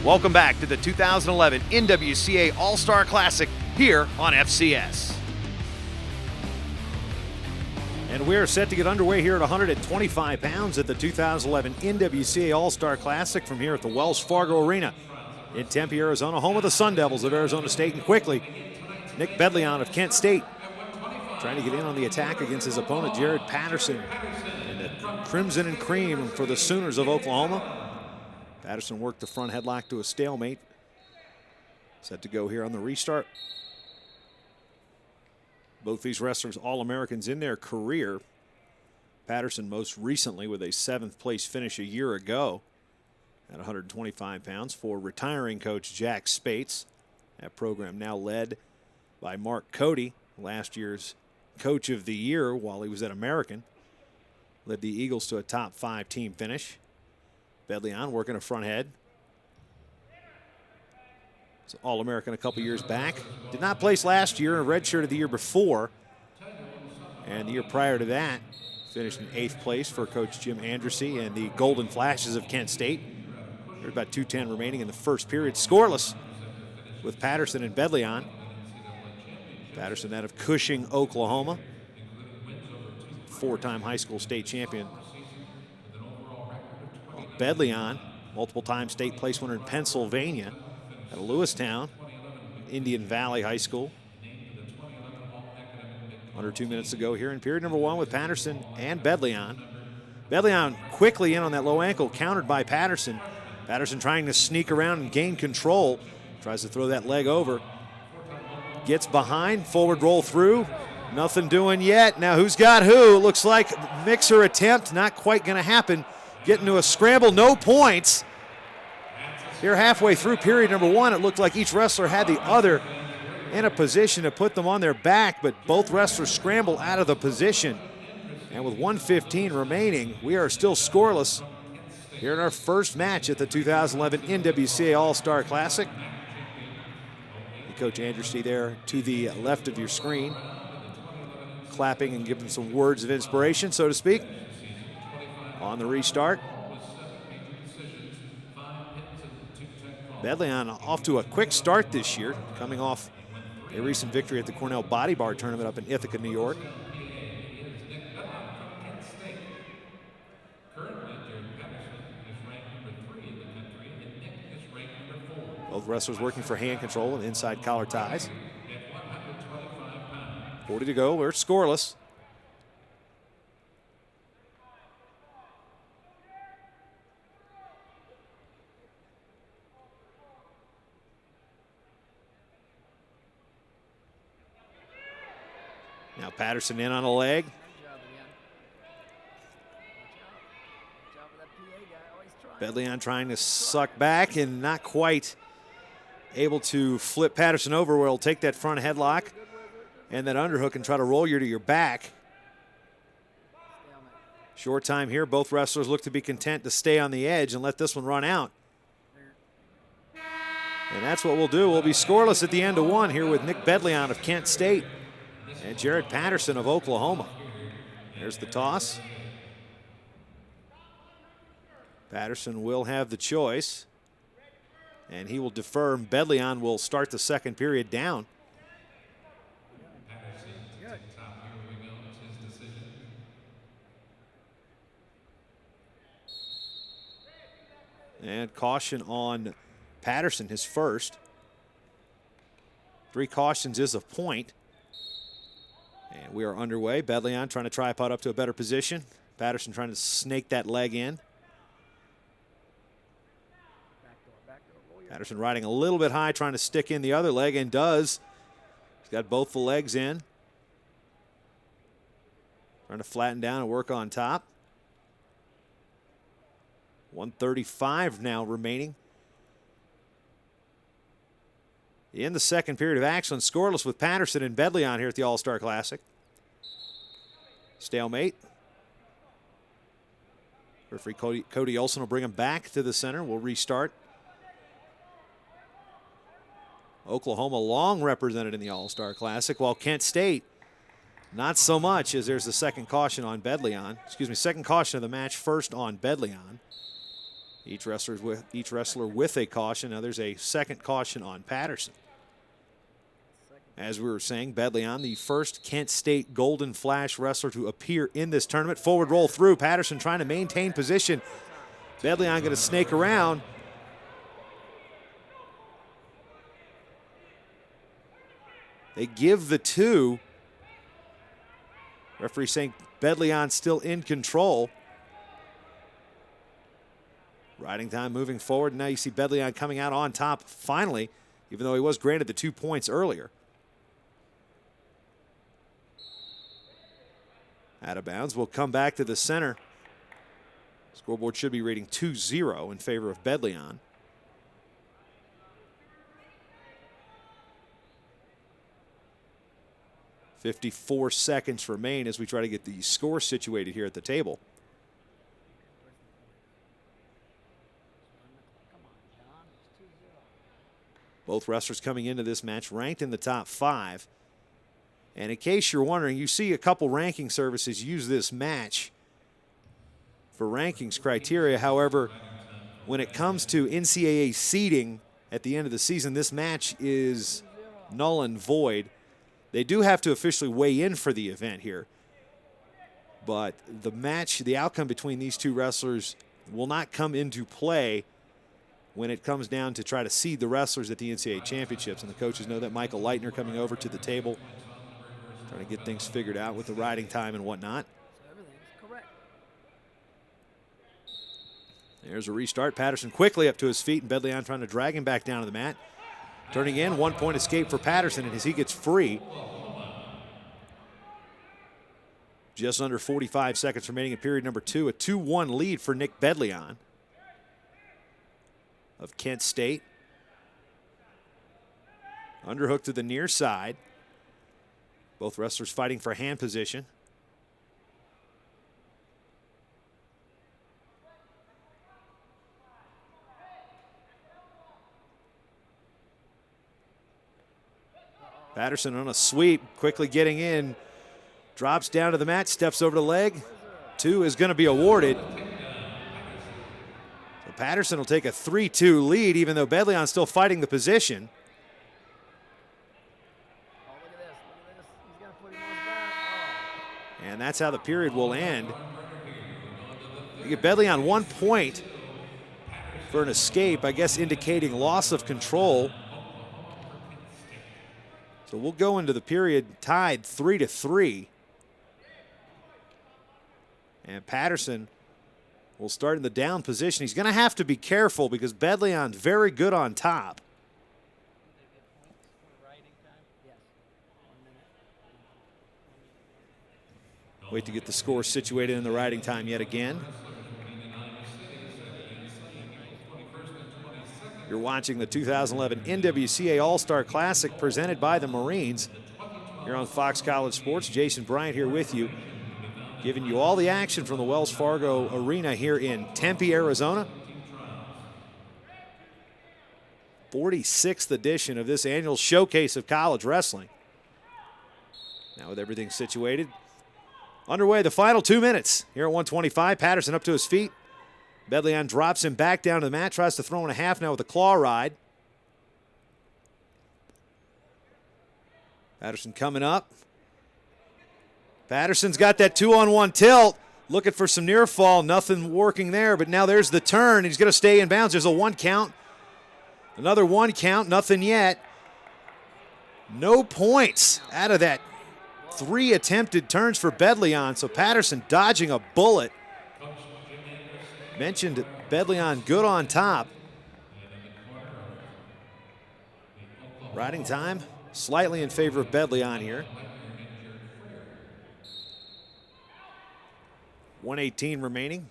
Welcome back to the 2011 NWCA All Star Classic here on FCS. And we're set to get underway here at 125 pounds at the 2011 NWCA All Star Classic from here at the Wells Fargo Arena in Tempe, Arizona, home of the Sun Devils of Arizona State. And quickly, Nic Bedelyon of Kent State trying to get in on the attack against his opponent, Jarrod Patterson. And the crimson and cream for the Sooners of Oklahoma. Patterson worked the front headlock to a stalemate. Set to go here on the restart. Both these wrestlers All-Americans in their career. Patterson most recently with a 7th place finish a year ago at 125 pounds for retiring coach Jack Spates. That program now led by Mark Cody, last year's coach of the year while he was at American. Led the Eagles to a top 5 team finish. Bedelyon working a front head. So All-American a couple years back. Did not place last year, a redshirted the year before. And the year prior to that, finished in 8th place for Coach Jim Andressy and the Golden Flashes of Kent State. There's about 2:10 remaining in the first period. Scoreless with Patterson and Bedelyon. Patterson out of Cushing, Oklahoma. 4-time high school state champion. Bedelyon, multiple-time state place winner in Pennsylvania at Lewistown, Indian Valley High School. Under 2 minutes to go here in period number 1 with Patterson and Bedelyon. Bedelyon quickly in on that low ankle, countered by Patterson. Patterson trying to sneak around and gain control. Tries to throw that leg over. Gets behind, forward roll through. Nothing doing yet. Now who's got who? Looks like mixer attempt, not quite going to happen. Getting to a scramble, no points. Here halfway through period number 1, it looked like each wrestler had the other in a position to put them on their back, but both wrestlers scramble out of the position. And with 1:15 remaining, we are still scoreless here in our first match at the 2011 NWCA All Star Classic. Coach Andressy there to the left of your screen, clapping and giving some words of inspiration, so to speak. On the restart, Bedelyon off to a quick start this year, coming off a recent victory at the Cornell Body Bar Tournament up in Ithaca, New York. Both wrestlers working for hand control and inside collar ties. 40 to go, we're scoreless. Now Patterson in on a leg. Bedelyon trying to suck back and not quite able to flip Patterson over, where he'll take that front headlock and that underhook and try to roll you to your back. Short time here. Both wrestlers look to be content to stay on the edge and let this one run out. And that's what we'll do. We'll be scoreless at the end of 1 here with Nic Bedelyon of Kent State and Jarrod Patterson of Oklahoma. There's the toss. Patterson will have the choice, and he will defer. Bedelyon will start the second period down. And caution on Patterson, his first. 3 cautions is a point. And we are underway. Bedelyon trying to tripod up to a better position. Patterson trying to snake that leg in. Patterson riding a little bit high, trying to stick in the other leg, and does. He's got both the legs in. Trying to flatten down and work on top. 1:35 now remaining in the second period of action. Scoreless with Patterson and Bedelyon here at the All Star Classic. Stalemate. Referee Cody Olson will bring him back to the center. We'll restart. Oklahoma long represented in the All Star Classic, while Kent State not so much, as there's the second caution on Bedelyon. Excuse me, second caution of the match, first on Bedelyon. Each wrestler with a caution. Now there's a second caution on Patterson. As we were saying, Bedelyon, the first Kent State Golden Flash wrestler to appear in this tournament. Forward roll through. Patterson trying to maintain position. Bedelyon going to snake around. They give the 2. Referee saying Bedelyon still in control. Riding time moving forward. Now you see Bedelyon coming out on top finally, even though he was granted the 2 points earlier. Out of bounds. We'll come back to the center. Scoreboard should be reading 2-0 in favor of Bedelyon. .54 seconds remain as we try to get the score situated here at the table. Both wrestlers coming into this match ranked in the top 5. And in case you're wondering, you see a couple ranking services use this match for rankings criteria. However, when it comes to NCAA seeding at the end of the season, this match is null and void. They do have to officially weigh in for the event here. But the match, the outcome between these 2 wrestlers will not come into play when it comes down to try to seed the wrestlers at the NCAA championships. And the coaches know that. Michael Leitner coming over to the table, trying to get things figured out with the riding time and whatnot. So everything's correct. There's a restart. Patterson quickly up to his feet, and Bedelyon trying to drag him back down to the mat. Turning in, 1-point escape for Patterson, and as he gets free, just under 45 seconds remaining in period number 2, a 2-1 lead for Nic Bedelyon of Kent State. Underhook to the near side. Both wrestlers fighting for hand position. Patterson on a sweep, quickly getting in. Drops down to the mat, steps over the leg. 2 is going to be awarded. So Patterson will take a 3-2 lead, even though Bedelyon still fighting the position. Oh, look at this. Look at this. He's got to put him on his back. And that's how the period will end. You get Bedelyon 1 point for an escape, I guess indicating loss of control. So we'll go into the period tied 3-3. And Patterson will start in the down position. He's going to have to be careful because Bedelyon's very good on top. Wait to get the score situated in the riding time yet again. You're watching the 2011 NWCA All Star Classic presented by the Marines here on Fox College Sports. Jason Bryant here with you, giving you all the action from the Wells Fargo Arena here in Tempe, Arizona. 46th edition of this annual showcase of college wrestling. Now with everything situated, underway the final 2 minutes here at 125. Patterson up to his feet. Bedelyon drops him back down to the mat, tries to throw in a half now with a claw ride. Patterson coming up. Patterson's got that 2-on-1 tilt, looking for some near fall, nothing working there, but now there's the turn. He's going to stay in bounds. There's a 1 count. Another 1 count, nothing yet. No points out of that 3 attempted turns for Bedelyon, so Patterson dodging a bullet. Mentioned Bedelyon good on top. Riding time slightly in favor of Bedelyon here. 1:18 remaining.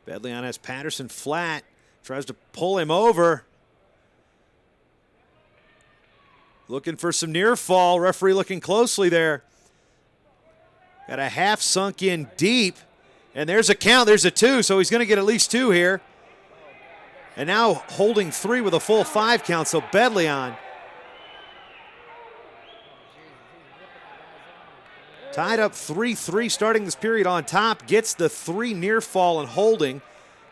Bedelyon has Patterson flat, tries to pull him over. Looking for some near fall. Referee looking closely there. Got a half sunk in deep, and there's a count. There's a 2, so he's going to get at least 2 here. And now holding 3 with a full 5 count, so Bedelyon. Tied up 3-3 starting this period on top. Gets the 3 near fall and holding.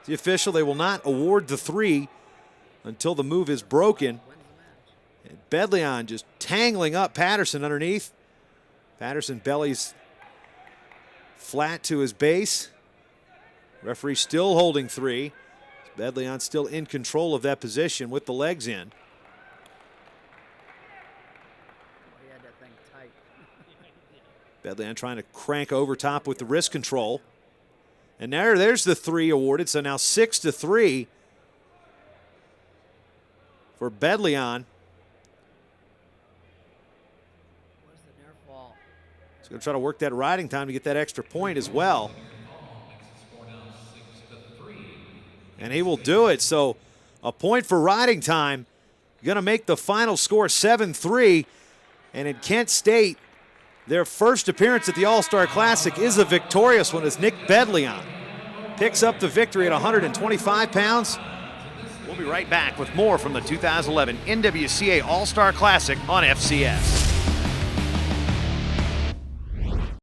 The official, they will not award the 3 until the move is broken. And Bedelyon just tangling up Patterson underneath. Patterson bellies flat to his base. Referee still holding 3. Bedelyon still in control of that position with the legs in. He had that thing tight. Bedelyon trying to crank over top with the wrist control. And there's the 3 awarded, so now 6-3 for Bedelyon. Where's the near fall? He's going to try to work that riding time to get that extra point as well. And he will do it. So a point for riding time. Going to make the final score 7-3. And in Kent State, their first appearance at the All-Star Classic is a victorious one as Nic Bedelyon picks up the victory at 125 pounds. We'll be right back with more from the 2011 NWCA All Star Classic on FCS.